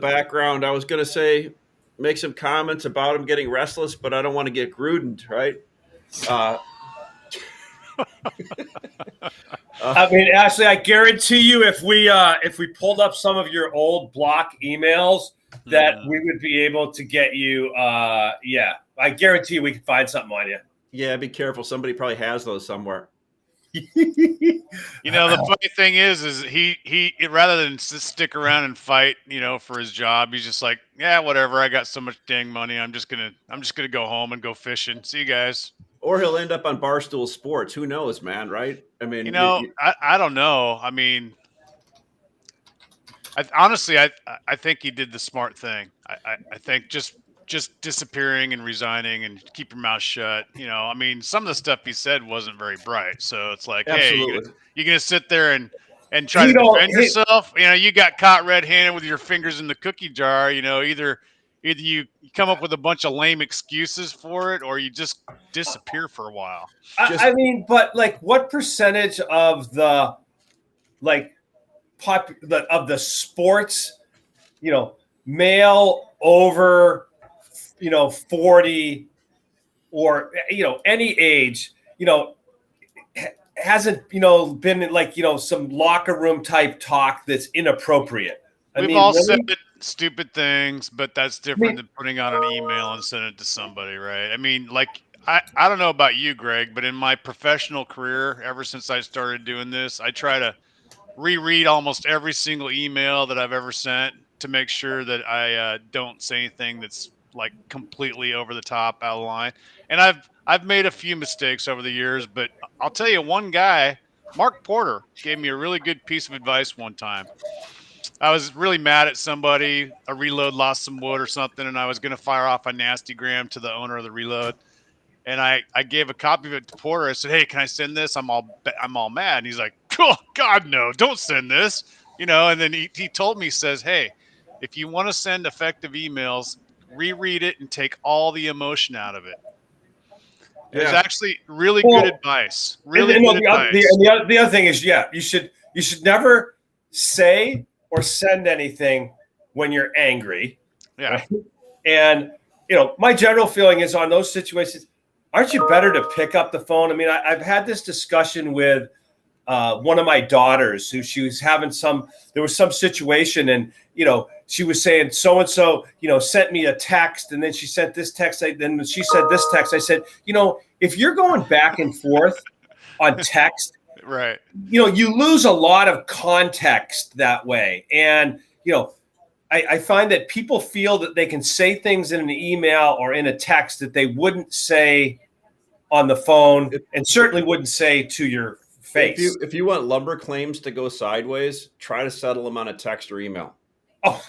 background. I was going to say, make some comments about him getting restless, but I don't want to get Gruden, right? Uh, I mean, Ashley, I guarantee you, if we pulled up some of your old block emails, that we would be able to get you. Yeah, I guarantee we could find something on you. Yeah, be careful. Somebody probably has those somewhere. The funny thing is he rather than stick around and fight, for his job, he's just like, yeah, whatever. I got so much dang money. I'm just gonna go home and go fishing. See you guys. Or he'll end up on Barstool Sports. Who knows, man? Right? I mean, I don't know. I mean, honestly, I think he did the smart thing. I think just disappearing and resigning and keep your mouth shut. I mean, some of the stuff he said wasn't very bright. So it's like, absolutely. hey, you're gonna sit there and try to defend yourself. You got caught red-handed with your fingers in the cookie jar. Either you come up with a bunch of lame excuses for it, or you just disappear for a while. I mean, but like, what percentage of the of the sports, male over, 40 or, any age, hasn't, been like, some locker room type talk that's inappropriate. We've all said stupid things, but that's different than putting out an email and sending it to somebody, right? I mean, like, I don't know about you, Greg, but in my professional career, ever since I started doing this, I try to reread almost every single email that I've ever sent to make sure that I don't say anything that's like completely over the top, out of line. And I've made a few mistakes over the years, but I'll tell you, one guy, Mark Porter, gave me a really good piece of advice one time. I was really mad at somebody. A reload lost some wood or something, and I was going to fire off a nasty gram to the owner of the reload. And I gave a copy of it to Porter. I said, "Hey, can I send this? I'm all mad." And he's like, "Oh God, no! Don't send this." And then he told me, he says, "Hey, if you want to send effective emails, reread it and take all the emotion out of it." Yeah. It's actually really good advice. Really good advice. The other thing is, you should never say or send anything when you're angry. Yeah. Right? And my general feeling is on those situations, aren't you better to pick up the phone? I mean, I've had this discussion with one of my daughters who she was having there was some situation, and, she was saying so-and-so, sent me a text, and then she sent this text. Then she said this text. I said, if you're going back and forth on text, right, you lose a lot of context that way. And, I find that people feel that they can say things in an email or in a text that they wouldn't say on the phone, and certainly wouldn't say to your face. If you want lumber claims to go sideways, try to settle them on a text or email. Oh,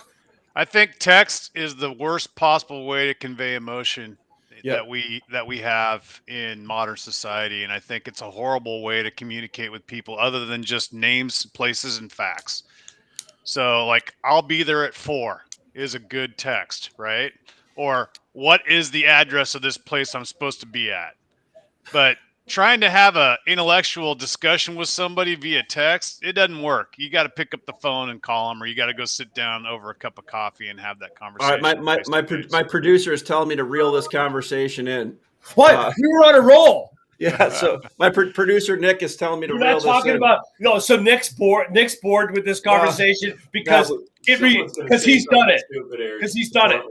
I think text is the worst possible way to convey emotion that we have in modern society. And I think it's a horrible way to communicate with people other than just names, places, and facts. So, like, I'll be there at 4 is a good text, right? Or what is the address of this place I'm supposed to be at? But trying to have an intellectual discussion with somebody via text, it doesn't work. You got to pick up the phone and call them, or you got to go sit down over a cup of coffee and have that conversation. All right, my producer is telling me to reel this conversation in. What? You were on a roll. Yeah, so my producer Nick is telling me to reel this in. Talking about so Nick's bored with this conversation because he's done it. Because he's done it.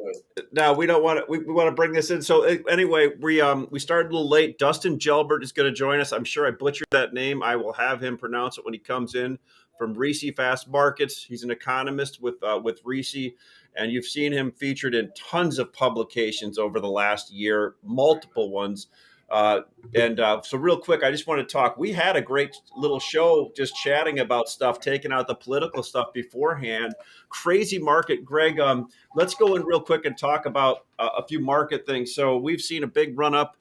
No, we don't want to. We want to bring this in. So anyway, we started a little late. Dustin Gelbert is going to join us. I'm sure I butchered that name. I will have him pronounce it when he comes in from Reese Fast Markets. He's an economist with Reese, and you've seen him featured in tons of publications over the last year, multiple ones. So real quick, I just want to talk. We had a great little show just chatting about stuff, taking out the political stuff beforehand. Crazy market, Greg. Let's go in real quick and talk about a few market things. So we've seen a big run up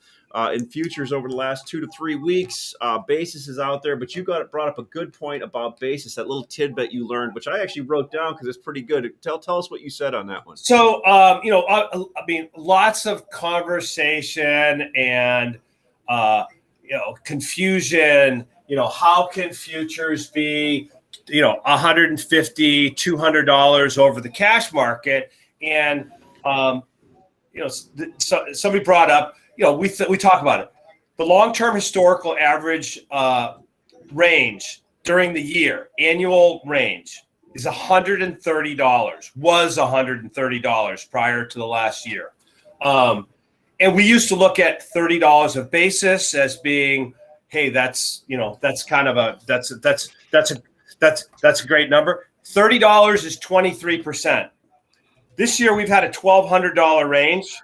in futures over the last 2 to 3 weeks. Basis is out there, but you brought up a good point about basis, that little tidbit you learned, which I actually wrote down because it's pretty good. Tell us what you said on that one. So, I mean, lots of conversation and, confusion. How can futures be $150, $200 over the cash market. And, somebody brought up, we talk about it. The long-term historical average range during the year, annual range, is $130, was $130 prior to the last year. And we used to look at $30 of basis as being, hey, that's kind of that's a great number. $30 is 23%. This year we've had a $1,200 range.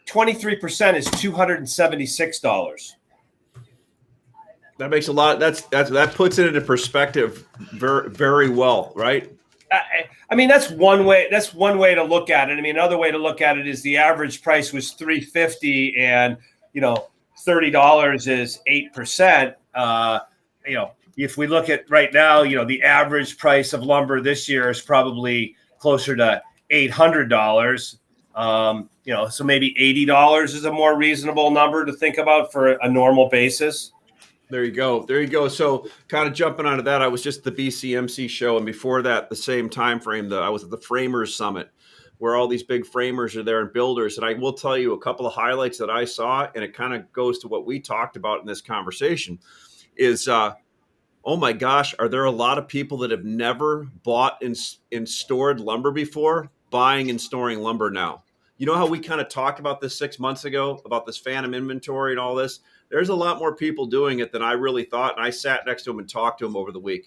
23% is $276. That makes a lot. That puts it into perspective very, very well, right? I mean, that's one way. That's one way to look at it. I mean, another way to look at it is the average price was $350, and $30 is 8%. If we look at right now, the average price of lumber this year is probably closer to $800. So maybe $80 is a more reasonable number to think about for a normal basis. There you go. So kind of jumping onto that, I was just at the BCMC show, and before that, the same time frame, I was at the Framers Summit, where all these big framers are there and builders. And I will tell you a couple of highlights that I saw, and it kind of goes to what we talked about in this conversation, is oh my gosh, are there a lot of people that have never bought and stored lumber before, buying and storing lumber now? You know how we kind of talked about this 6 months ago, about this phantom inventory and all this? There's a lot more people doing it than I really thought. And I sat next to them and talked to them over the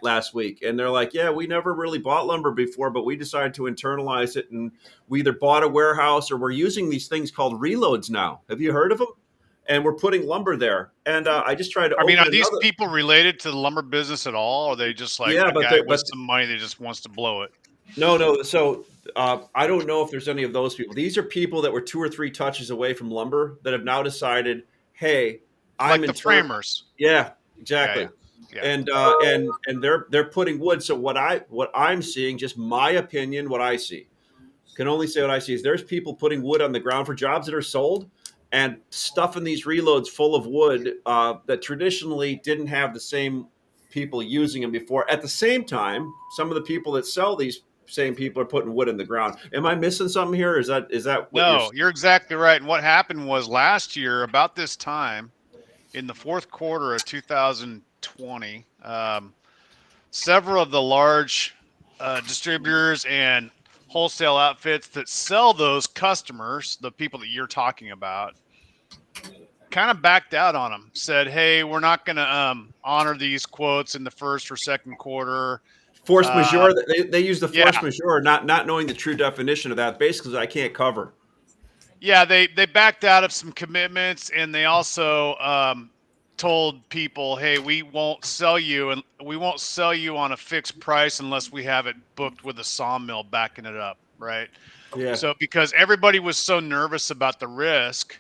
last week. And they're like, yeah, we never really bought lumber before, but we decided to internalize it. And we either bought a warehouse or we're using these things called reloads now. Have you heard of them? And we're putting lumber there. And I just tried to are these people related to the lumber business at all? Or are they just like a guy with some money that just wants to blow it? No. So I don't know if there's any of those people. These are people that were 2 or 3 touches away from lumber that have now decided, hey, I'm like the framers. Yeah, exactly. Yeah. And they're putting wood. So what I'm seeing, just my opinion, what I see, can only say what I see, is there's people putting wood on the ground for jobs that are sold and stuffing these reloads full of wood that traditionally didn't have the same people using them before. At the same time, some of the people that sell these same people are putting wood in the ground. Am I missing something here? Is that what No, you're exactly right. And what happened was last year, about this time, in the fourth quarter of 2020, several of the large distributors and wholesale outfits that sell those customers, the people that you're talking about, kind of backed out on them, said, hey, we're not going to honor these quotes in the first or second quarter. Force majeure, they use the force majeure, not knowing the true definition of that, basically I can't cover. Yeah, they backed out of some commitments, and they also told people, hey, we won't sell you on a fixed price unless we have it booked with a sawmill backing it up, right? Yeah. So because everybody was so nervous about the risk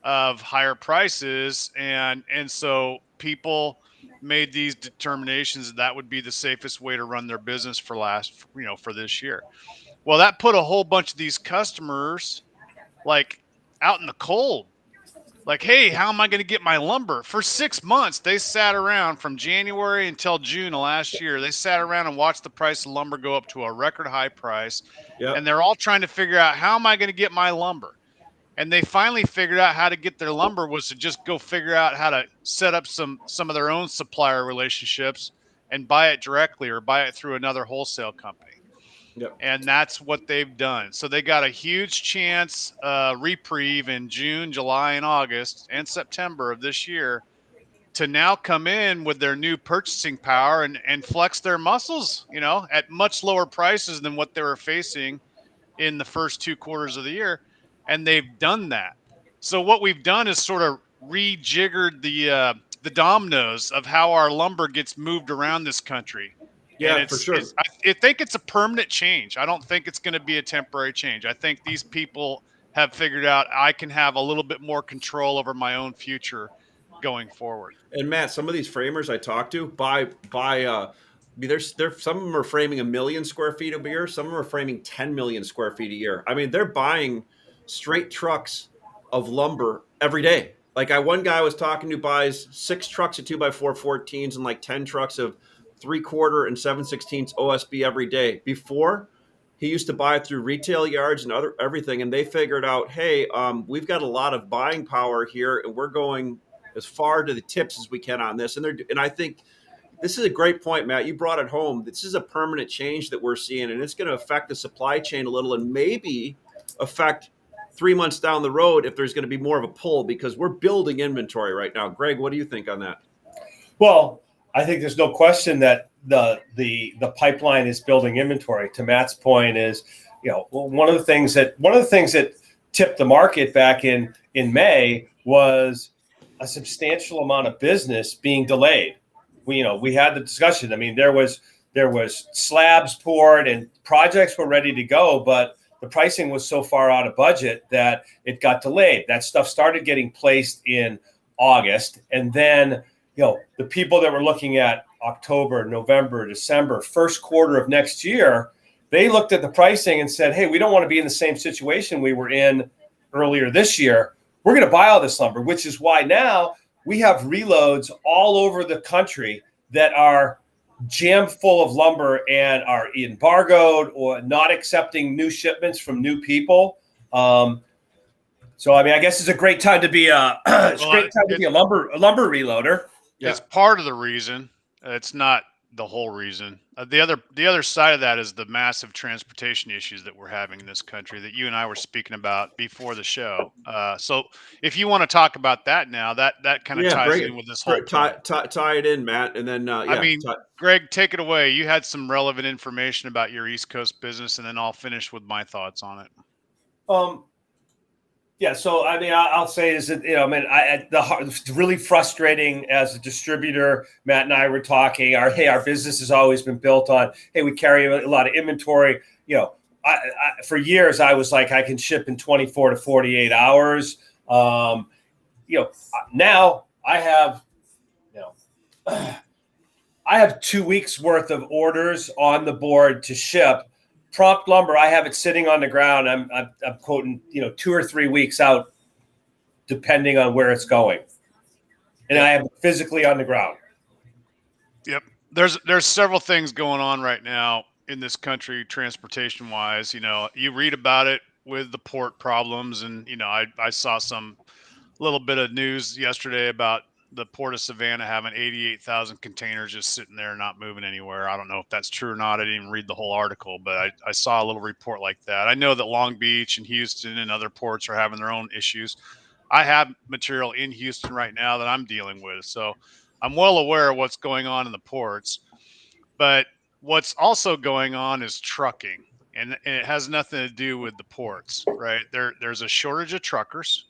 of higher prices, and so people made these determinations that would be the safest way to run their business for this year. Well, that put a whole bunch of these customers like out in the cold. Like, hey, how am I going to get my lumber? For 6 months, they sat around from January until June of last year. They sat around and watched the price of lumber go up to a record high price. Yep. And they're all trying to figure out, how am I going to get my lumber? And they finally figured out how to get their lumber was to just go figure out how to set up some of their own supplier relationships and buy it directly or buy it through another wholesale company. Yep. And that's what they've done. So they got a huge chance reprieve in June, July, and August and September of this year to now come in with their new purchasing power and flex their muscles, at much lower prices than what they were facing in the first 2 quarters of the year. And they've done that. So what we've done is sort of rejiggered the dominoes of how our lumber gets moved around this country. Yeah, for sure. I think it's a permanent change. I don't think it's going to be a temporary change. I think these people have figured out I can have a little bit more control over my own future going forward. And Matt, some of these framers I talk to buy there's some of them are framing 1 million square feet a year. Some of them are framing 10 million square feet a year. I mean, they're buying straight trucks of lumber every day. Like one guy I was talking to buys 6 trucks of 2x4 14s and like 10 trucks of 3/4 and 7/16 OSB every day. Before, he used to buy it through retail yards and everything, and they figured out, hey, we've got a lot of buying power here, and we're going as far to the tips as we can on this. And I think this is a great point, Matt. You brought it home. This is a permanent change that we're seeing, and it's going to affect the supply chain a little, and maybe affect 3 months down the road if there's going to be more of a pull, because we're building inventory right now. Greg, what do you think on that? Well, I think there's no question that the pipeline is building inventory. To Matt's point is, one of the things that tipped the market back in May was a substantial amount of business being delayed. We had the discussion. I mean, there was slabs poured and projects were ready to go, but the pricing was so far out of budget that it got delayed. That stuff started getting placed in August, and then the people that were looking at October, November, December, first quarter of next year, they looked at the pricing and said, hey, we don't want to be in the same situation we were in earlier this year. We're going to buy all this lumber, which is why now we have reloads all over the country that are jammed full of lumber and are embargoed or not accepting new shipments from new people. So, I mean, I guess it's a great time to be a lumber reloader. Yeah. It's part of the reason. It's not the whole reason. The other side of that is the massive transportation issues that we're having in this country that you and I were speaking about before the show. So if you want to talk about that now, that kind of ties in with this whole tie it in, Matt, and then Greg, take it away. You had some relevant information about your East Coast business, and then I'll finish with my thoughts on it. Yeah, so I mean, I'll say is that it's really frustrating as a distributor. Matt and I were talking. Our business has always been built on, hey, we carry a lot of inventory. For years I was like, I can ship in 24 to 48 hours. Now I have 2 weeks worth of orders on the board to ship. Prompt lumber, I have it sitting on the ground. I'm quoting 2 or 3 weeks out, depending on where it's going, and I have it physically on the ground. Yep, there's several things going on right now in this country, transportation wise. You read about it with the port problems, and I saw some little bit of news yesterday about the Port of Savannah having 88,000 containers just sitting there not moving anywhere. I don't know if that's true or not. I didn't even read the whole article, but I saw a little report like that. I know that Long Beach and Houston and other ports are having their own issues. I have material in Houston right now that I'm dealing with, so I'm well aware of what's going on in the ports. But what's also going on is trucking, and it has nothing to do with the ports, right? There's a shortage of truckers.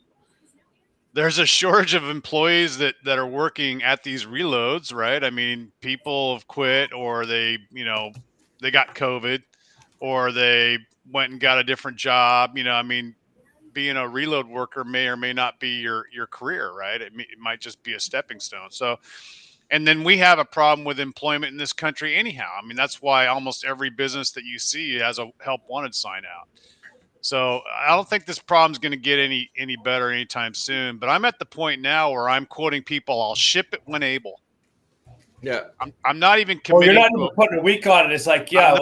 There's a shortage of employees that are working at these reloads, right? I mean, people have quit, or they got COVID, or they went and got a different job. Being a reload worker may or may not be your career, right? It might just be a stepping stone. So, and then we have a problem with employment in this country anyhow. I mean, that's why almost every business that you see has a help wanted sign out. So I don't think this problem's going to get any better anytime soon. But I'm at the point now where I'm quoting people, I'll ship it when able. Yeah. I'm not even committing. Well, you're not even putting a week on it. It's like, yeah,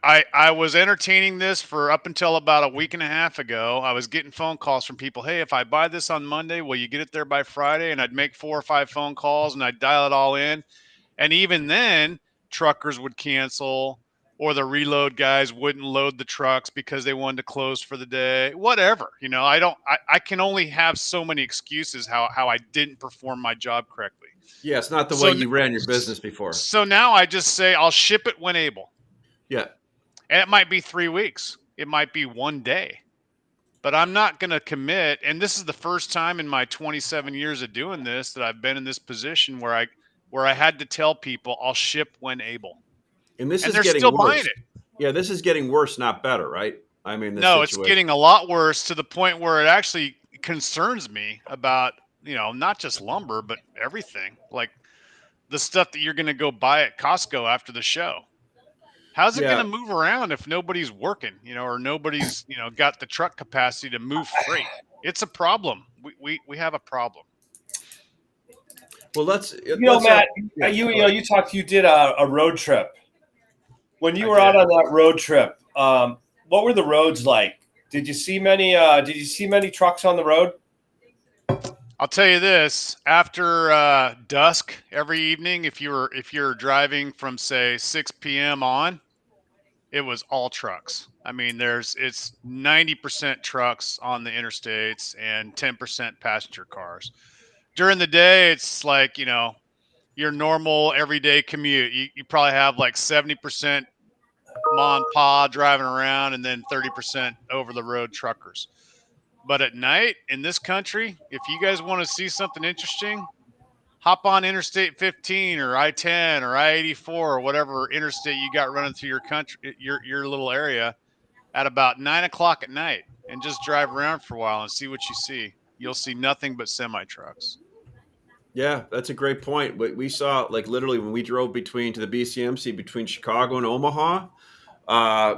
I was entertaining this for up until about a week and a half ago. I was getting phone calls from people. Hey, if I buy this on Monday, will you get it there by Friday? And I'd make 4 or 5 phone calls and I'd dial it all in. And even then, truckers would cancel, or the reload guys wouldn't load the trucks because they wanted to close for the day, whatever. I can only have so many excuses how I didn't perform my job correctly. Yeah, it's not the way you ran your business before. So now I just say I'll ship it when able. Yeah. And it might be 3 weeks. It might be 1 day. But I'm not going to commit. And this is the first time in my 27 years of doing this that I've been in this position where I had to tell people I'll ship when able. And they're getting still worse. Buying it. Yeah, this is getting worse, not better, right? I mean, it's getting a lot worse to the point where it actually concerns me about, not just lumber, but everything. Like the stuff that you're going to go buy at Costco after the show. How's it going to move around if nobody's working, or nobody's, got the truck capacity to move freight? It's a problem. We have a problem. Well, let's Matt, yeah, you did a road trip. When you were out on that road trip, what were the roads like? Did you see many trucks on the road? I'll tell you this: after dusk every evening, if you're driving from say 6 p.m. on, it was all trucks. I mean, it's 90% trucks on the interstates and 10% passenger cars. During the day, it's like, your normal everyday commute. You probably have like 70% mom and pa driving around and then 30% over the road truckers. But at night in this country, if you guys want to see something interesting, hop on Interstate 15 or I-10 or I-84 or whatever interstate you got running through your country, your little area, at about 9 o'clock at night, and just drive around for a while and see what you see. You'll see nothing but semi trucks. Yeah, that's a great point. We saw, like, literally when we drove to the BCMC between Chicago and Omaha, uh,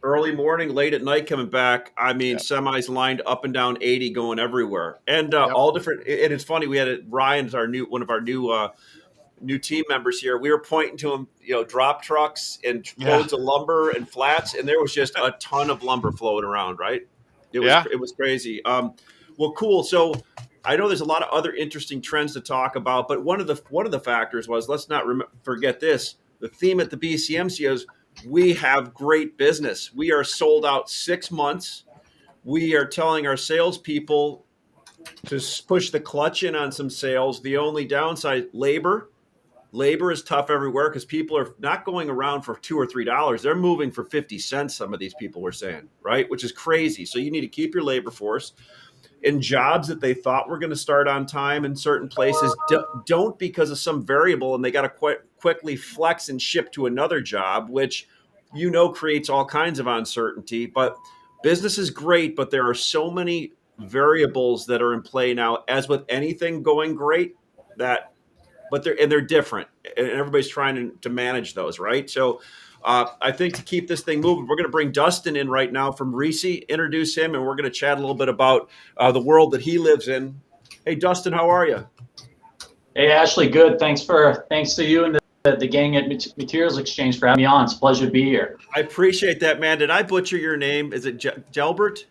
early morning, late at night coming back. I mean, Yep. semis lined up and down 80 going everywhere, and Yep. all different. And it's funny. We had Ryan's one of our new team members here. We were pointing to him, drop trucks and loads of lumber and flats, and there was just a ton of lumber floating around. Right? It was crazy. Well, cool. So I know there's a lot of other interesting trends to talk about, but one of the factors was, let's not forget this. The theme at the BCMC is we have great business. We are sold out 6 months. We are telling our salespeople to push the clutch in on some sales. The only downside, labor. Labor is tough everywhere because people are not going around for $2 or $3. They're moving for 50 cents. Some of these people were saying, right? Which is crazy. So you need to keep your labor force. In jobs that they thought were going to start on time in certain places don't because of some variable, and they got to quickly flex and ship to another job, which creates all kinds of uncertainty. But business is great, but there are so many variables that are in play now, as with anything going great, but they're different, and everybody's trying to manage those, right? So I think to keep this thing moving, we're going to bring Dustin in right now from Reese, introduce him, and we're going to chat a little bit about the world that he lives in. Hey, Dustin, how are you? Hey, Ashley, good. Thanks to you and the gang at Materials Exchange for having me on. It's a pleasure to be here. I appreciate that, man. Did I butcher your name? Is it Gelbert?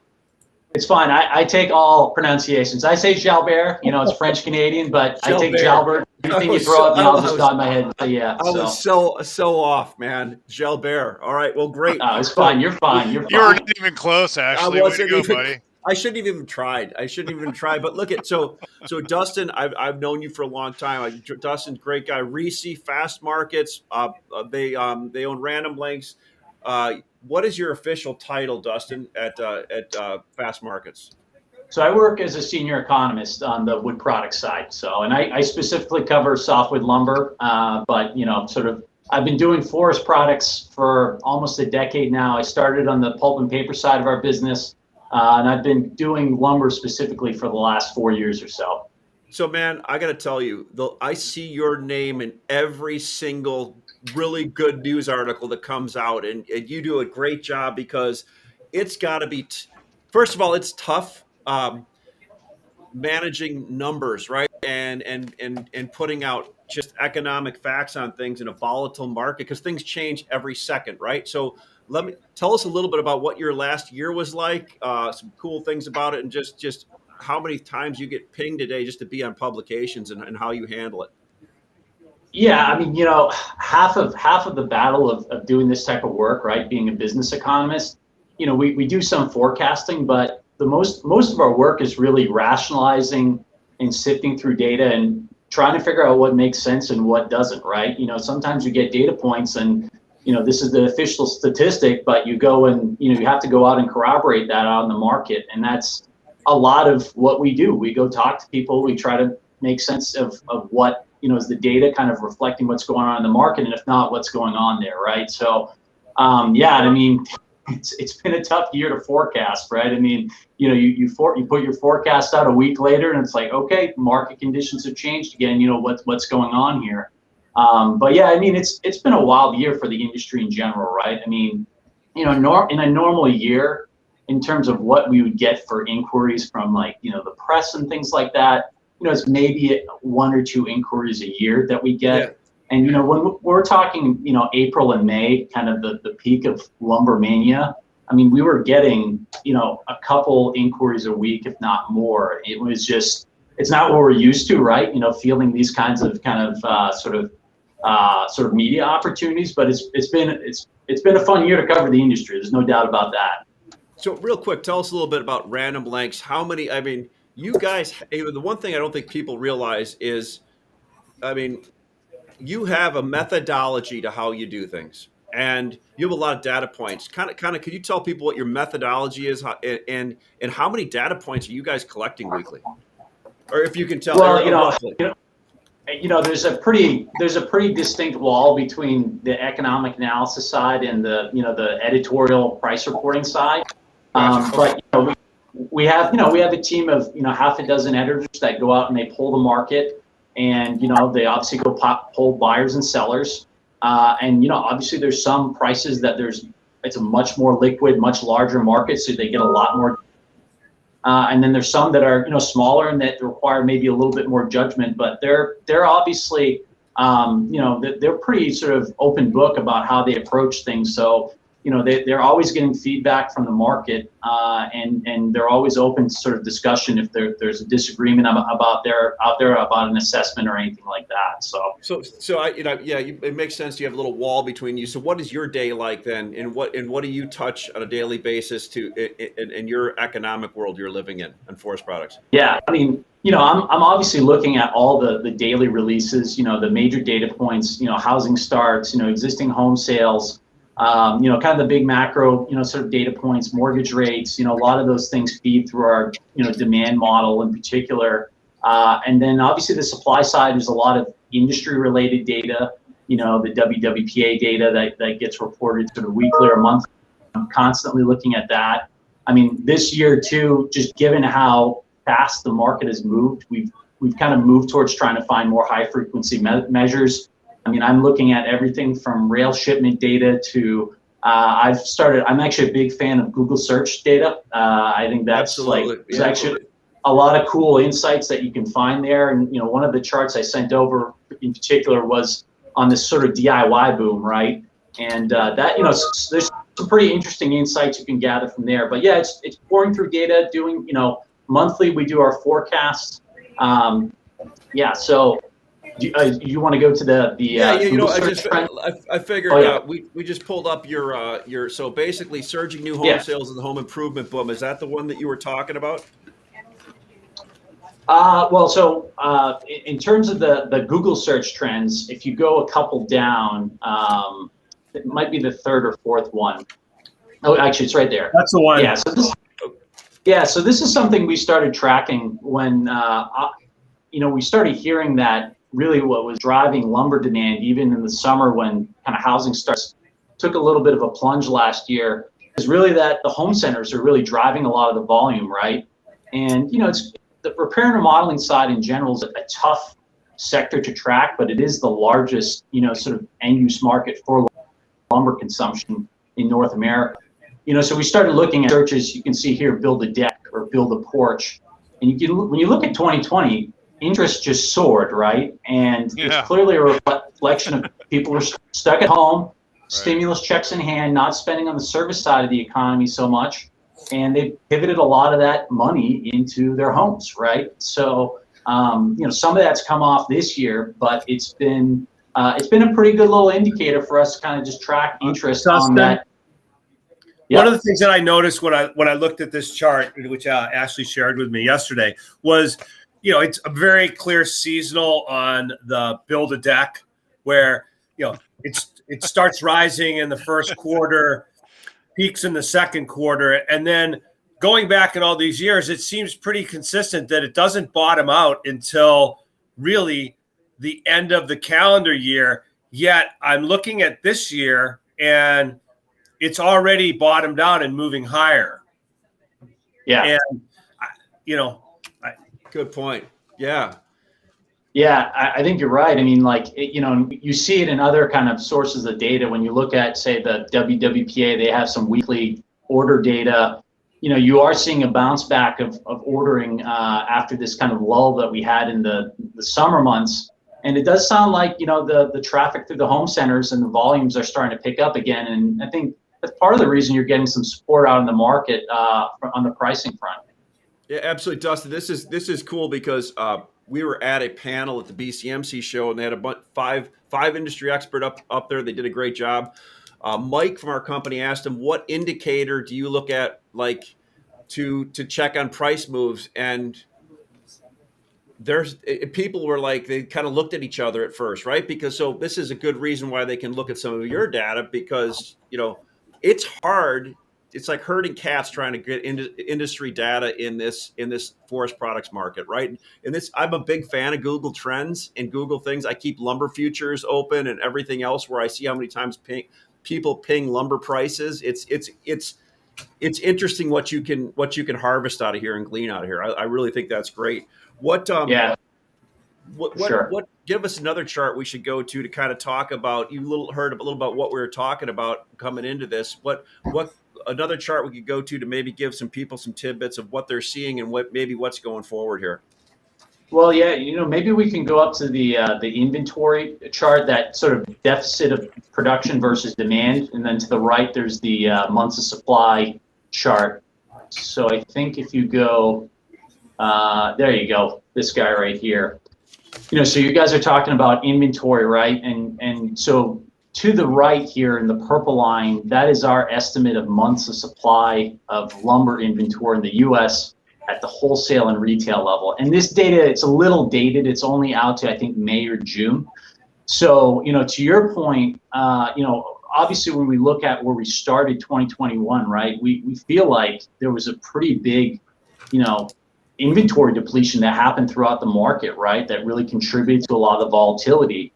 It's fine. I take all pronunciations. I say Jalbert, it's French Canadian, but I take Jalbert. Anything you throw at me, I'll just nod my head and say yeah. I was so off, man. Gelbert. All right, well, great. It's fine. You're fine. You weren't even close, Ashley. Way to go, buddy. I shouldn't have even tried. But look at so Dustin, I've known you for a long time. Dustin's a great guy. Reese, Fast Markets. They own Random Links. What is your official title, Dustin, at Fast Markets? So I work as a senior economist on the wood product side. And I specifically cover softwood lumber, but I've been doing forest products for almost a decade now. I started on the pulp and paper side of our business, and I've been doing lumber specifically for the last 4 years or so. So, man, I got to tell you, I see your name in every single really good news article that comes out, and you do a great job because it's got to be first of all, it's tough managing numbers, right, and putting out just economic facts on things in a volatile market because things change every second, right? So tell us a little bit about what your last year was like, some cool things about it, and just how many times you get pinged a day just to be on publications and how you handle it. Yeah, I mean, half of the battle of doing this type of work, right, being a business economist, we do some forecasting, but the most of our work is really rationalizing and sifting through data and trying to figure out what makes sense and what doesn't, right? Sometimes you get data points and, this is the official statistic, but you go and, you have to go out and corroborate that out in the market. And that's a lot of what we do. We go talk to people. We try to make sense of what, is the data kind of reflecting what's going on in the market, and if not, what's going on there, right? So, I mean, it's been a tough year to forecast, right? I mean, you put your forecast out a week later, and it's like, okay, market conditions have changed again. What's going on here? But yeah, I mean, it's been a wild year for the industry in general, right? I mean, in a normal year, in terms of what we would get for inquiries from the press and things like that, it's maybe 1 or 2 inquiries a year that we get. Yeah. And, when we're talking, April and May, kind of the peak of lumber mania, I mean, we were getting, a couple inquiries a week, if not more. It was just, it's not what we're used to, right? Fielding these kinds of sort of media opportunities, but it's been a fun year to cover the industry. There's no doubt about that. So real quick, tell us a little bit about Random Lengths. How many, I mean, you guys, the one thing I don't think people realize is, I mean, you have a methodology to how you do things, and you have a lot of data points. Kind of, could you tell people what your methodology is, and how many data points are you guys collecting weekly? Or if you can tell. Well, there's a pretty distinct wall between the economic analysis side and the editorial price reporting side. But we have a team of half a dozen editors that go out and they poll the market, and they obviously go poll buyers and sellers, and obviously there's some prices that it's a much more liquid, much larger market, so they get a lot more. And then there's some that are smaller and that require maybe a little bit more judgment, but they're obviously they're pretty sort of open book about how they approach things. So they're always getting feedback from the market, and they're always open to sort of discussion if there's a disagreement out there about an assessment or anything like that. So it makes sense. You have a little wall between you. So what is your day like then, and what do you touch on a daily basis in your economic world you're living in forest products? Yeah, I mean, I'm obviously looking at all the daily releases, the major data points, housing starts, existing home sales. Kind of the big macro, sort of data points, mortgage rates, a lot of those things feed through our, demand model in particular. And then obviously the supply side is a lot of industry related data, the WWPA data that gets reported sort of weekly or monthly. I'm constantly looking at that. I mean, this year too, just given how fast the market has moved, we've kind of moved towards trying to find more high frequency measures. I mean, I'm looking at everything from rail shipment data to I'm actually a big fan of Google search data. I think that's there's actually a lot of cool insights that you can find there. And, one of the charts I sent over in particular was on this sort of DIY boom, right? And that, there's some pretty interesting insights you can gather from there. But yeah, it's pouring through data, doing, monthly we do our forecasts. So you want to go to I figured we just pulled up your so basically surging new home sales and the home improvement boom. Is that the one that you were talking about? In terms of the Google search trends, if you go a couple down, it might be the third or fourth one. Oh, actually, it's right there. That's the one. So this is something we started tracking when we started hearing that really what was driving lumber demand, even in the summer when kind of housing starts took a little bit of a plunge last year, is really that the home centers are really driving a lot of the volume, right? And it's the repair and remodeling side in general is a tough sector to track, but it is the largest sort of end use market for lumber consumption in North America. So we started looking at searches. You can see here, build a deck or build a porch, and when you look at 2020. Interest just soared, right? And it's clearly a reflection of people were stuck at home, stimulus checks in hand, not spending on the service side of the economy so much, and they pivoted a lot of that money into their homes, right? So, some of that's come off this year, but it's been a pretty good little indicator for us to kind of just track interest on that. One of the things that I noticed when I looked at this chart, which Ashley shared with me yesterday, was it's a very clear seasonal on the build a deck where, it starts rising in the first quarter, peaks in the second quarter. And then going back in all these years, it seems pretty consistent that it doesn't bottom out until really the end of the calendar year. Yet I'm looking at this year and it's already bottomed out and moving higher. Yeah. And, good point. Yeah. Yeah, I think you're right. I mean, you see it in other kind of sources of data. When you look at, say, the WWPA, they have some weekly order data. you are seeing a bounce back of ordering after this kind of lull that we had in the summer months. And it does sound like, the traffic through the home centers and the volumes are starting to pick up again. And I think that's part of the reason you're getting some support out in the market on the pricing front. Yeah, absolutely, Dustin. This is cool because we were at a panel at the BCMC show, and they had five industry expert up there. They did a great job. Mike from our company asked him, "What indicator do you look at, like, to check on price moves?" And people were like, they kind of looked at each other at first, right? Because so this is a good reason why they can look at some of your data, because it's hard. It's like herding cats trying to get into industry data in this forest products market, right? And this, I'm a big fan of Google Trends and Google things. I keep lumber futures open and everything else where I see how many times people ping lumber prices. It's interesting what you can harvest out of here and glean out of here. I really think that's great. What give us another chart we should go to kind of talk about. You heard a little about what we were talking about coming into this. What another chart we could go to maybe give some people some tidbits of what they're seeing and what's going forward here. Well, yeah, maybe we can go up to the inventory chart, that sort of deficit of production versus demand, and then to the right there's the months of supply chart. So I think if you go, there you go, this guy right here. So you guys are talking about inventory, right? And so to the right here in the purple line, that is our estimate of months of supply of lumber inventory in the U.S. at the wholesale and retail level. And this data, it's a little dated. It's only out to, I think, May or June. So, to your point, obviously when we look at where we started 2021, right, we feel like there was a pretty big, inventory depletion that happened throughout the market, right, that really contributed to a lot of the volatility.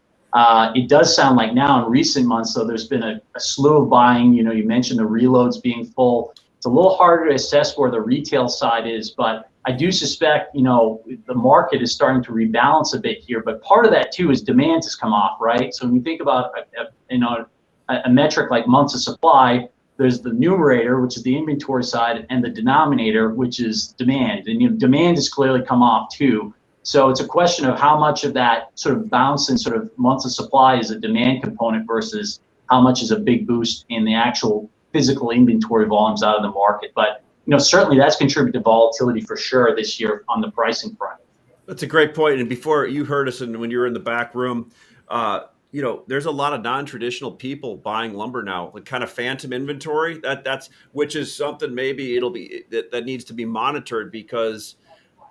It does sound like now in recent months, though, there's been a slew of buying. You mentioned the reloads being full. It's a little harder to assess where the retail side is, but I do suspect, the market is starting to rebalance a bit here. But part of that too is demand has come off, right? So when you think about a metric like months of supply, there's the numerator, which is the inventory side, and the denominator, which is demand. And demand has clearly come off too. So it's a question of how much of that sort of bounce in sort of months of supply is a demand component versus how much is a big boost in the actual physical inventory volumes out of the market. But certainly that's contributed to volatility for sure this year on the pricing front. That's a great point. And before you heard us, and when you were in the back room, there's a lot of non-traditional people buying lumber now, like kind of phantom inventory. Which is something maybe that needs to be monitored, because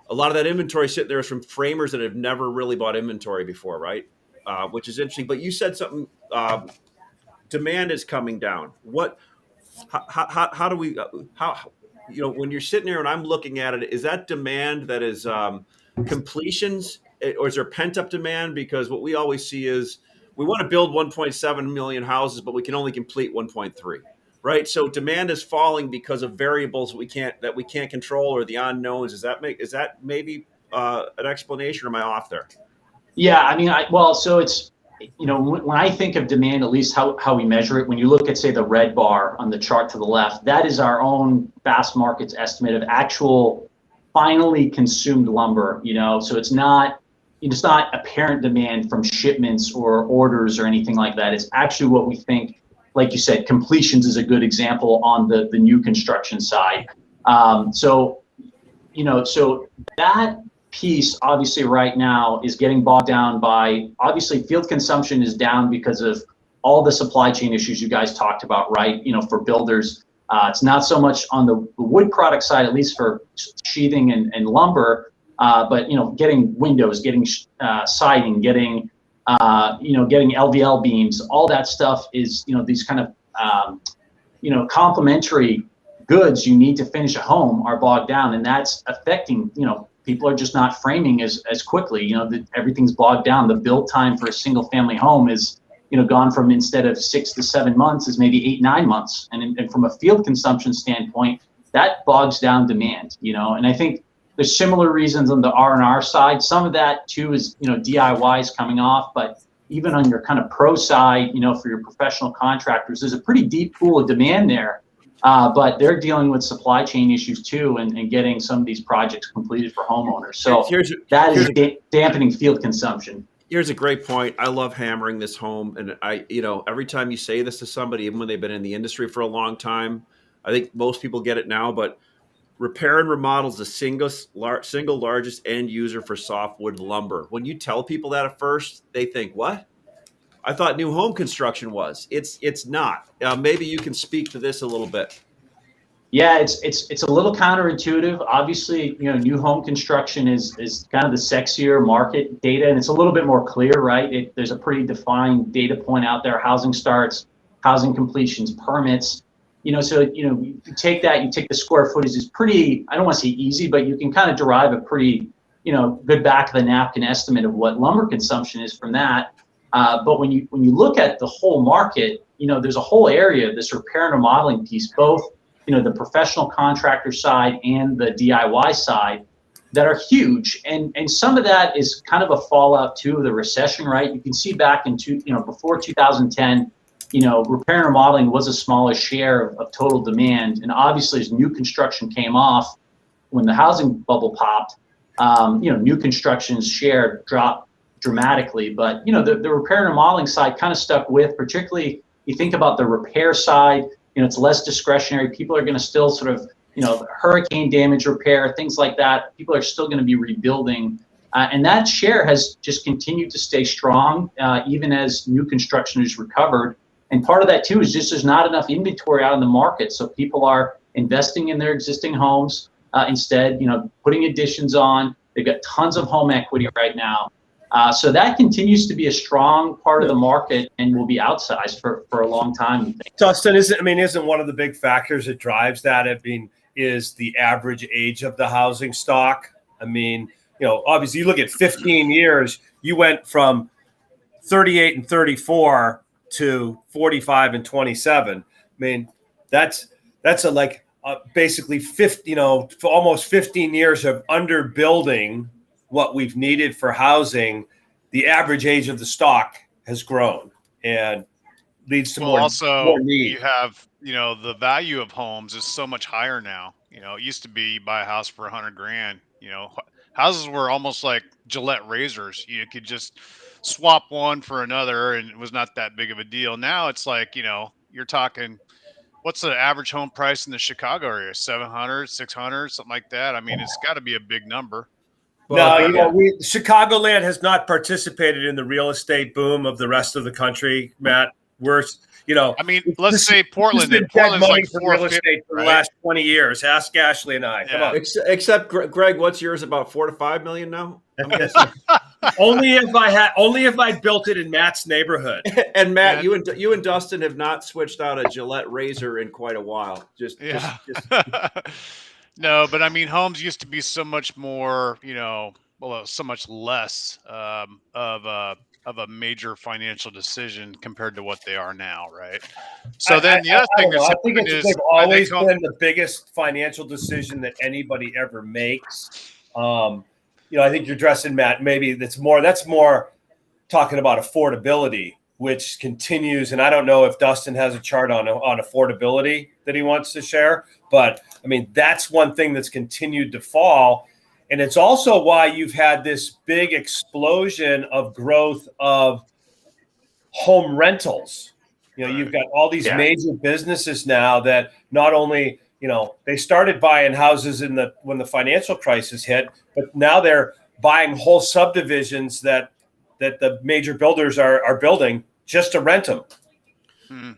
a lot of that inventory sitting there is from framers that have never really bought inventory before, right? Which is interesting. But you said something. Demand is coming down. How do we? When you're sitting there and I'm looking at it, is that demand that is completions, or is there pent up demand? Because what we always see is we want to build 1.7 million houses, but we can only complete 1.3. Right, so demand is falling because of variables we can't control, or the unknowns. Is that maybe an explanation, or am I off there? Yeah, I mean, so it's when I think of demand, at least how we measure it, when you look at, say, the red bar on the chart to the left, that is our own Fast Markets estimate of actual finally consumed lumber. So it's not apparent demand from shipments or orders or anything like that. It's actually what we think. Like you said, completions is a good example on the new construction side. So that piece obviously right now is getting bogged down by, obviously field consumption is down because of all the supply chain issues you guys talked about, right? For builders, it's not so much on the wood product side, at least for sheathing and lumber, but getting windows, getting siding, getting LVL beams, all that stuff is, these kind of, complementary goods you need to finish a home are bogged down, and that's affecting, people are just not framing as quickly, everything's bogged down. The build time for a single family home is, gone from, instead of 6 to 7 months, is maybe 8-9 months. And from a field consumption standpoint, that bogs down demand, and I think there's similar reasons on the R&R side. Some of that too is, DIY is coming off, but even on your kind of pro side, for your professional contractors, there's a pretty deep pool of demand there. but they're dealing with supply chain issues too, and getting some of these projects completed for homeowners. So that is dampening field consumption. Here's a great point. I love hammering this home, and every time you say this to somebody, even when they've been in the industry for a long time, I think most people get it now, but repair and remodel is the single largest end user for softwood lumber. When you tell people that at first, they think, what? I thought new home construction was. It's not. Maybe you can speak to this a little bit. Yeah, it's a little counterintuitive. Obviously, new home construction is kind of the sexier market data, and it's a little bit more clear, right? There's a pretty defined data point out there: housing starts, housing completions, permits. So you take that, you take the square footage. It's pretty, I don't want to say easy, but you can kind of derive a pretty, good back of the napkin estimate of what lumber consumption is from that. But when you look at the whole market, there's a whole area of this repair and remodeling piece, both the professional contractor side and the DIY side, that are huge. And some of that is kind of a fallout too of the recession, right? You can see back in before 2010, repair and remodeling was a smaller share of total demand. And obviously as new construction came off, when the housing bubble popped, new construction's share dropped dramatically. But the repair and remodeling side kind of stuck with, particularly you think about the repair side, it's less discretionary. People are going to still sort of, hurricane damage repair, things like that. People are still going to be rebuilding. And that share has just continued to stay strong, even as new construction has recovered. And part of that too is just there's not enough inventory out in the market. So people are investing in their existing homes instead, putting additions on. They've got tons of home equity right now. So that continues to be a strong part of the market and will be outsized for a long time, I think. Dustin, isn't one of the big factors that drives that is the average age of the housing stock? Obviously you look at 15 years, you went from 38 and 34 to 45 and 27. That's basically 50, almost 15 years of underbuilding what we've needed for housing. The average age of the stock has grown and leads to more need. You have, the value of homes is so much higher now. It used to be you buy a house for $100,000. Houses were almost like Gillette razors. You could just swap one for another and it was not that big of a deal. Now it's like, you're talking, what's the average home price in the Chicago area? 700, 600, something like that. It's got to be a big number. No, Chicagoland has not participated in the real estate boom of the rest of the country, Matt. Let's say Portland. Portland's like for real estate for the last 20 years. Ask Ashley and I. Yeah. Come on. Except Greg, what's yours? About 4 to 5 million now? Only if I built it in Matt's neighborhood. And Matt, you and Dustin have not switched out a Gillette razor in quite a while. No, but homes used to be so much more, so much less of a major financial decision compared to what they are now, right? So the other thing I think they've always been the biggest financial decision that anybody ever makes. I think you're addressing, Matt, maybe that's more talking about affordability, which continues. And I don't know if Dustin has a chart on affordability that he wants to share, but that's one thing that's continued to fall. And it's also why you've had this big explosion of growth of home rentals. You've got all these major businesses now that not only, they started buying houses when the financial crisis hit, but now they're buying whole subdivisions that the major builders are building just to rent them. Hmm.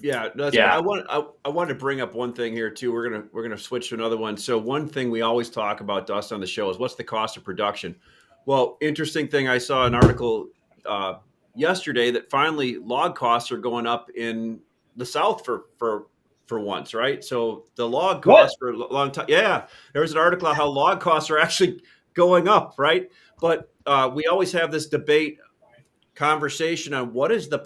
Yeah. I want to bring up one thing here too. We're gonna switch to another one. So one thing we always talk about, Dust, on the show is what's the cost of production. Well, interesting thing, I saw an article yesterday that finally log costs are going up in the South for once, right? So the log costs for a long time. Yeah, there was an article on how log costs are actually going up, right? But we always have this debate conversation on what is the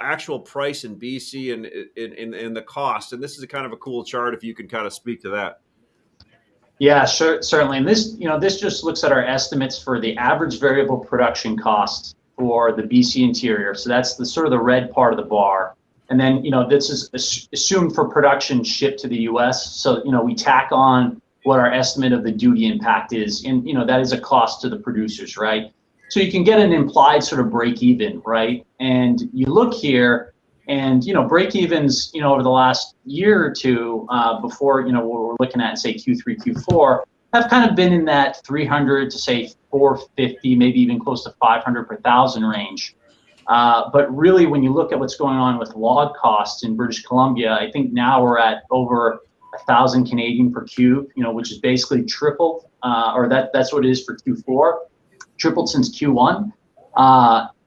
actual price in BC and in the cost. And this is a kind of a cool chart if you can kind of speak to that. Yeah, sure, certainly. And this, this just looks at our estimates for the average variable production costs for the BC interior. So that's the sort of the red part of the bar. And then, this is assumed for production shipped to the US. So, we tack on what our estimate of the duty impact is. And, that is a cost to the producers, right? So you can get an implied sort of break even, right? And you look here and, break evens, over the last year or two before, what we're looking at, say, Q3, Q4, have kind of been in that 300 to say 450, maybe even close to 500 per thousand range. But really, when you look at what's going on with log costs in British Columbia, I think now we're at over 1,000 Canadian per cube, which is basically tripled, or that's what it is for Q4, tripled since Q1.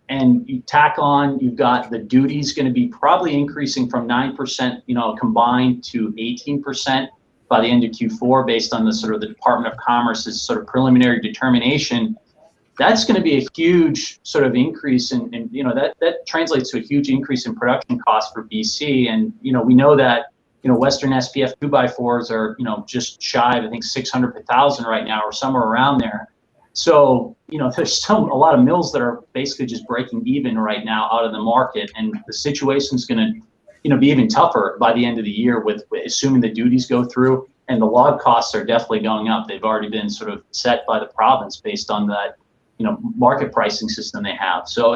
And you tack on, you've got the duties going to be probably increasing from 9%, combined to 18% by the end of Q4, based on the sort of the Department of Commerce's sort of preliminary determination. That's going to be a huge sort of increase in that translates to a huge increase in production costs for BC. And, we know that, Western SPF 2x4s are, just shy of, I think, 600 per thousand right now, or somewhere around there. So, there's still a lot of mills that are basically just breaking even right now out of the market. And the situation's going to, be even tougher by the end of the year with assuming the duties go through, and the log costs are definitely going up. They've already been sort of set by the province based on that, market pricing system they have. So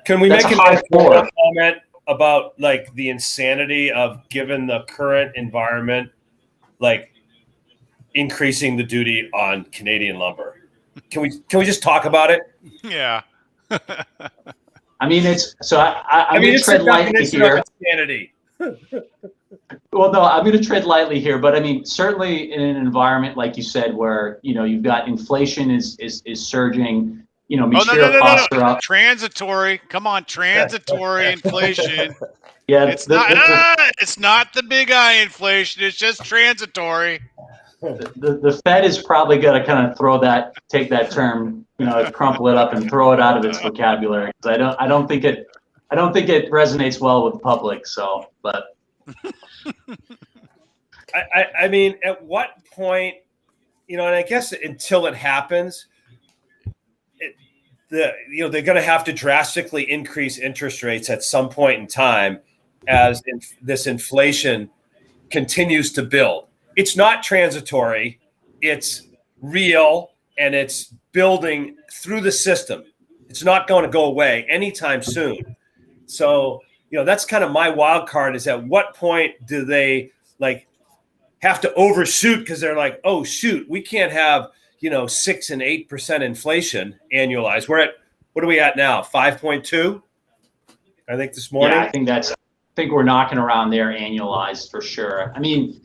can we make a comment about like the insanity of, given the current environment, like increasing the duty on Canadian lumber? Can we just talk about it? Yeah. I mean, I'm going to tread lightly here. Insanity. Well, no, I'm going to tread lightly here, but I mean, certainly in an environment like you said, where you've got inflation is surging, material costs are up. Transitory, come on, transitory inflation. Yeah, it's not the big I inflation. It's just transitory. The Fed is probably going to kind of take that term, crumple it up and throw it out of its vocabulary. I don't think it resonates well with the public. So, but. I mean, at what point, and I guess until it happens, they're going to have to drastically increase interest rates at some point in time as this inflation continues to build. It's not transitory, it's real, and it's building through the system. It's not going to go away anytime soon. So, that's kind of my wild card, is at what point do they have to overshoot, because they're like, oh shoot, we can't have 6 and 8% inflation annualized. What are we at now? 5.2? I think this morning. Yeah, I think we're knocking around there annualized for sure. I mean,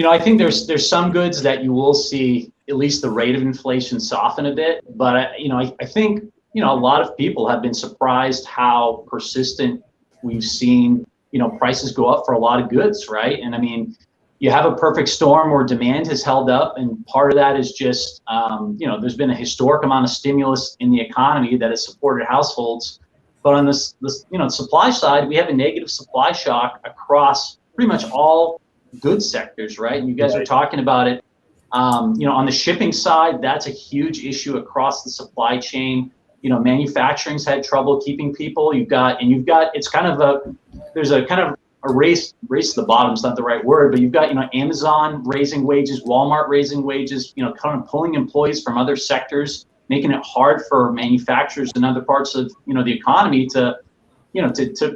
I think there's some goods that you will see at least the rate of inflation soften a bit, but I think a lot of people have been surprised how persistent we've seen prices go up for a lot of goods, right? And I mean, you have a perfect storm where demand has held up, and part of that is just there's been a historic amount of stimulus in the economy that has supported households, but on this supply side, we have a negative supply shock across pretty much all goods sectors, right? And you guys are talking about it. On the shipping side, that's a huge issue across the supply chain. Manufacturing's had trouble keeping people. It's kind of there's a kind of a race to the bottom is not the right word, but you've got, Amazon raising wages, Walmart raising wages, kind of pulling employees from other sectors, making it hard for manufacturers in other parts of, the economy to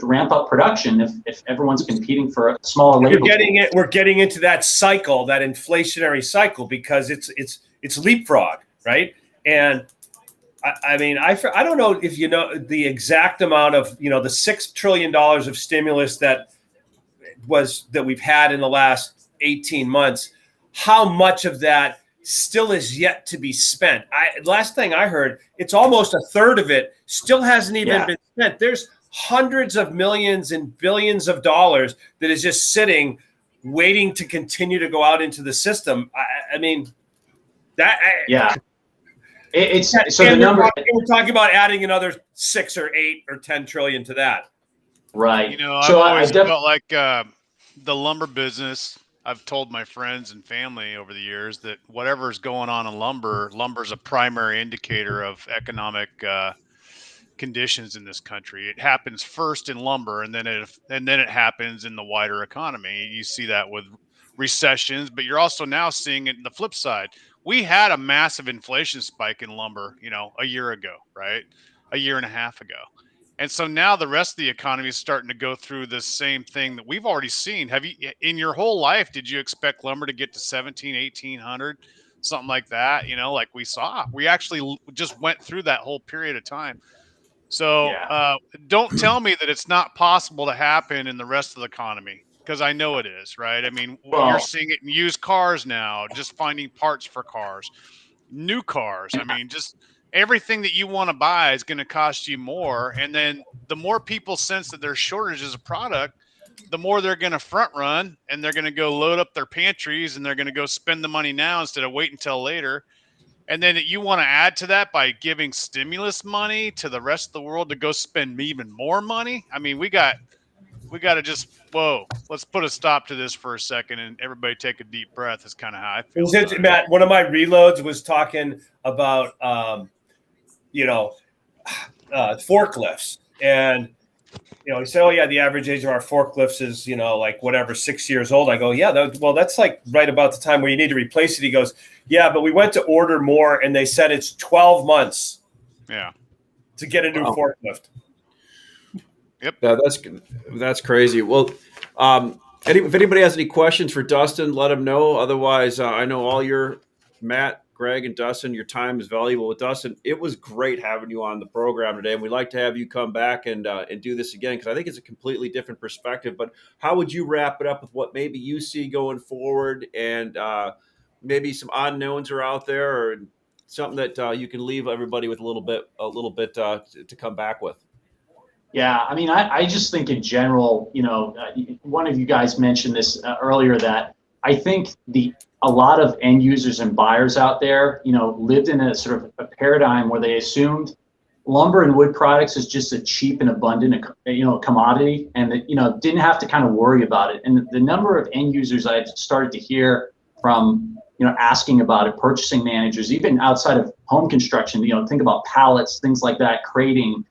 ramp up production if everyone's competing for a smaller labor. We're getting into that cycle, that inflationary cycle, because it's leapfrog, right? And I mean, I don't know if you know the exact amount of, the $6 trillion of stimulus that we've had in the last 18 months. How much of that still is yet to be spent? Last thing I heard, it's almost a third of it still hasn't even been spent. There's hundreds of millions and billions of dollars that is just sitting, waiting to continue to go out into the system. I mean, that. So the number we're talking about adding another 6 or 8 or 10 trillion to that. Right. I've always felt like the lumber business. I've told my friends and family over the years that whatever's going on in lumber's a primary indicator of economic conditions in this country. It happens first in lumber, and then it happens in the wider economy. You see that with recessions, but you're also now seeing it in the flip side. We had a massive inflation spike in lumber, a year ago, right? A year and a half ago. And so now the rest of the economy is starting to go through this same thing that we've already seen. Have you, in your whole life, did you expect lumber to get to 17, 1800, something like that? Like we saw, we actually just went through that whole period of time. So don't tell me that it's not possible to happen in the rest of the economy, because I know it is, right? I mean, you're seeing it in used cars now, just finding parts for cars, new cars. I mean, just everything that you want to buy is going to cost you more. And then the more people sense that there's shortages of product, the more they're going to front run, and they're going to go load up their pantries, and they're going to go spend the money now instead of waiting until later. And then you want to add to that by giving stimulus money to the rest of the world to go spend even more money. I mean, we got to just, let's put a stop to this for a second, and everybody take a deep breath. Is kind of how I feel. Matt, one of my reloads was talking about, forklifts. And, he said, oh, yeah, the average age of our forklifts is, 6 years old. I go, yeah, that's like right about the time where you need to replace it. He goes, yeah, but we went to order more, and they said it's 12 months to get a new forklift. Yep. Yeah, that's crazy. Well, if anybody has any questions for Dustin, let him know. Otherwise, I know all your Matt, Greg, and Dustin, your time is valuable with Dustin. It was great having you on the program today, and we'd like to have you come back and do this again, because I think it's a completely different perspective. But how would you wrap it up with what maybe you see going forward, and maybe some unknowns are out there, or something that you can leave everybody with a little bit to come back with? Yeah, I mean, I just think in general, one of you guys mentioned this earlier, that I think a lot of end users and buyers out there, lived in a sort of a paradigm where they assumed lumber and wood products is just a cheap and abundant, commodity, and that, didn't have to kind of worry about it. And the number of end users I've started to hear from, asking about it, purchasing managers, even outside of home construction, think about pallets, things like that, crating.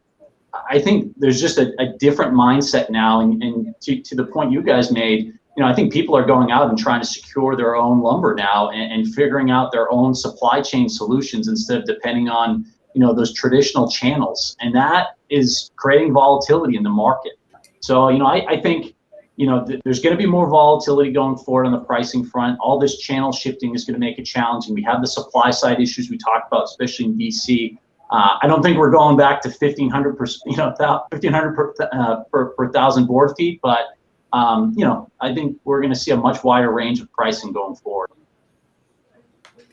I think there's just a different mindset now, and to the point you guys made, I think people are going out and trying to secure their own lumber now, and figuring out their own supply chain solutions instead of depending on, those traditional channels, and that is creating volatility in the market. So, I think, there's going to be more volatility going forward on the pricing front. All this channel shifting is going to make it challenging. We have the supply side issues we talked about, especially in BC. I don't think we're going back to 1,500 per thousand board feet, but I think we're going to see a much wider range of pricing going forward.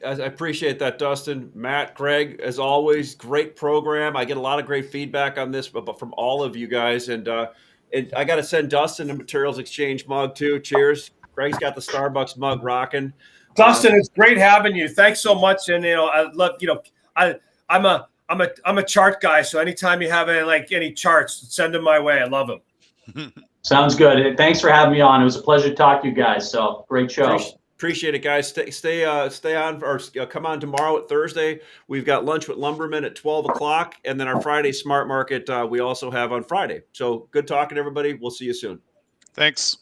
I appreciate that, Dustin. Matt, Greg, as always, great program. I get a lot of great feedback on this, but from all of you guys, and I got to send Dustin a Materials Exchange mug too. Cheers. Greg's got the Starbucks mug rocking. Dustin, it's great having you. Thanks so much, and I love I'm a chart guy, so anytime you have any charts, send them my way. I love them. Sounds good. Thanks for having me on. It was a pleasure to talk to you guys. So great show. Appreciate it, guys. Stay on, or come on tomorrow at Thursday. We've got lunch with Lumberman at 12 o'clock, and then our Friday Smart Market we also have on Friday. So good talking, everybody. We'll see you soon. Thanks.